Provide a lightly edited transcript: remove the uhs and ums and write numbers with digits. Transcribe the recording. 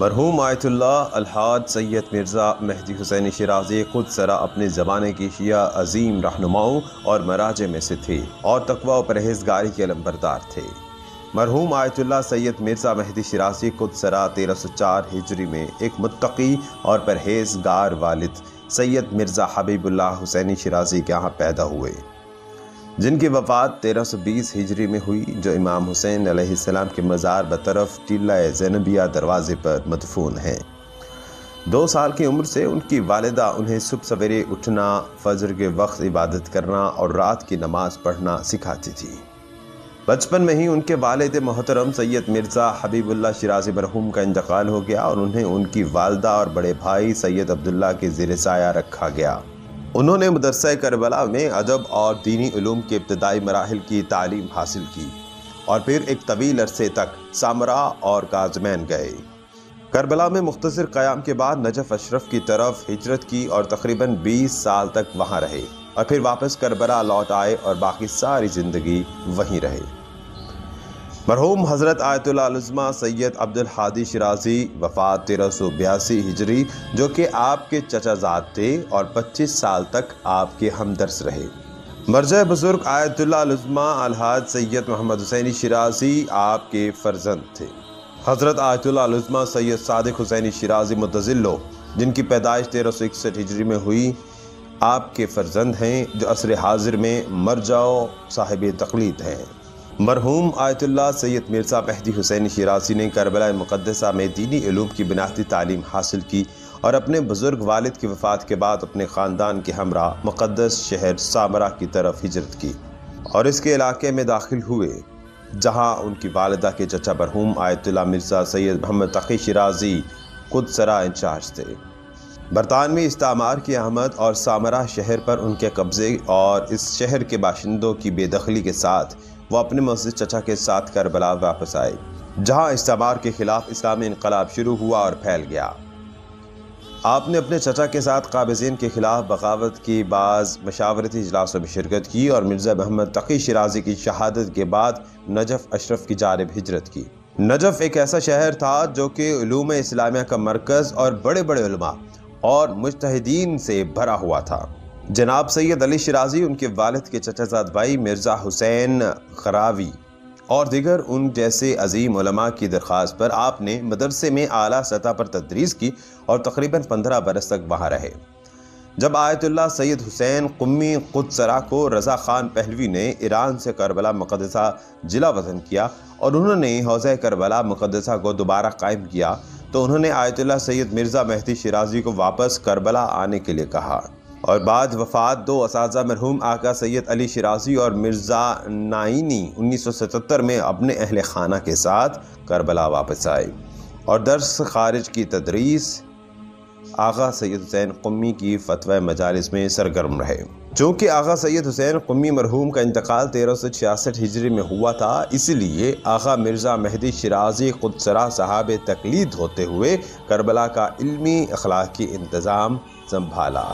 مرحوم آیت اللہ الحاج سید مرزا مہدی حسین شیرازی خود سرا اپنے زمانے کی شیعہ عظیم رہنماؤں اور مراجع میں سے تھے اور تقوی و پرہیزگاری کے علمبردار تھے۔ مرحوم آیت اللہ سید مرزا مہدی شیرازی خود سرا 1304 ہجری میں ایک متقی اور پرہیزگار والد سید مرزا حبیب اللہ حسینی شیرازی کے یہاں پیدا ہوئے، جن کی وفات 1320 ہجری میں ہوئی، جو امام حسین علیہ السلام کے مزار بطرف ٹیلہ زینبیہ دروازے پر مدفون ہیں۔ 2 سال کی عمر سے ان کی والدہ انہیں صبح سویرے اٹھنا، فجر کے وقت عبادت کرنا اور رات کی نماز پڑھنا سکھاتی تھی۔ بچپن میں ہی ان کے والد محترم سید مرزا حبیب اللہ شیرازی مرحوم کا انتقال ہو گیا اور انہیں ان کی والدہ اور بڑے بھائی سید عبداللہ کے زیر سایہ رکھا گیا۔ انہوں نے مدرسہ کربلا میں ادب اور دینی علوم کے ابتدائی مراحل کی تعلیم حاصل کی اور پھر ایک طویل عرصے تک سامرا اور کاظمین گئے۔ کربلا میں مختصر قیام کے بعد نجف اشرف کی طرف ہجرت کی اور تقریباً 20 سال تک وہاں رہے اور پھر واپس کربلا لوٹ آئے اور باقی ساری زندگی وہیں رہے۔ مرحوم حضرت آیت اللہ العظمہ سید عبدالحادی شیرازی وفات 1382 ہجری، جو کہ آپ کے چچا زاد تھے اور 25 سال تک آپ کے ہمدرس رہے۔ مرجع بزرگ آیت اللہ العظمہ الحاج سید محمد حسینی شیرازی آپ کے فرزند تھے۔ حضرت آیت اللہ العظمہ سید صادق حسینی شیرازی متظلو، جن کی پیدائش 1361 ہجری میں ہوئی، آپ کے فرزند ہیں، جو عصر حاضر میں مرجع و صاحب تقلید ہیں۔ مرحوم آیت اللہ سید مرزا مہدی حسین شیرازی نے کربلا مقدسہ میں دینی علوم کی بنیادی تعلیم حاصل کی اور اپنے بزرگ والد کی وفات کے بعد اپنے خاندان کے ہمراہ مقدس شہر سامرا کی طرف ہجرت کی اور اس کے علاقے میں داخل ہوئے، جہاں ان کی والدہ کے چچا مرحوم آیت اللہ مرزا سید محمد تقی شیرازی خود سرا انچارج تھے۔ برطانوی استعمار کی آمد اور سامرا شہر پر ان کے قبضے اور اس شہر کے باشندوں کی بے دخلی کے ساتھ وہ اپنے مسجد چچا کے ساتھ کربلا واپس آئے، جہاں استعمار کے خلاف اسلامی انقلاب شروع ہوا اور پھیل گیا۔ آپ نے اپنے چچا کے ساتھ قابضین کے خلاف بغاوت کی بعض مشاورتی اجلاسوں میں شرکت کی اور مرزا محمد تقی شیرازی کی شہادت کے بعد نجف اشرف کی جانب ہجرت کی۔ نجف ایک ایسا شہر تھا جو کہ علوم اسلامیہ کا مرکز اور بڑے بڑے علماء اور مجتہدین سے بھرا ہوا تھا۔ جناب سید علی شیرازی، ان کے والد کے چچا زاد بھائی مرزا حسین خراوی اور دیگر ان جیسے عظیم علماء کی درخواست پر آپ نے مدرسے میں اعلیٰ سطح پر تدریس کی اور تقریباً 15 برس تک وہاں رہے۔ جب آیت اللہ سید حسین قمی قدس سرا کو رضا خان پہلوی نے ایران سے کربلا مقدسہ جلا وطن کیا اور انہوں نے حوضہ کربلا مقدسہ کو دوبارہ قائم کیا، تو انہوں نے آیت اللہ سید مرزا مہدی شیرازی کو واپس کربلا آنے کے لیے کہا اور بعد وفات 2 اساتذہ مرحوم آقا سید علی شیرازی اور مرزا نائینی 1977 میں اپنے اہل خانہ کے ساتھ کربلا واپس آئے اور درس خارج کی تدریس آقا سید حسین قمی کی فتوی مجالس میں سرگرم رہے۔ چونکہ آقا سید حسین قمی مرحوم کا انتقال 1366 ہجری میں ہوا تھا، اس لیے آقا مرزا مہدی شیرازی خود سرا صاحب تقلید ہوتے ہوئے کربلا کا علمی اخلاقی انتظام سنبھالا۔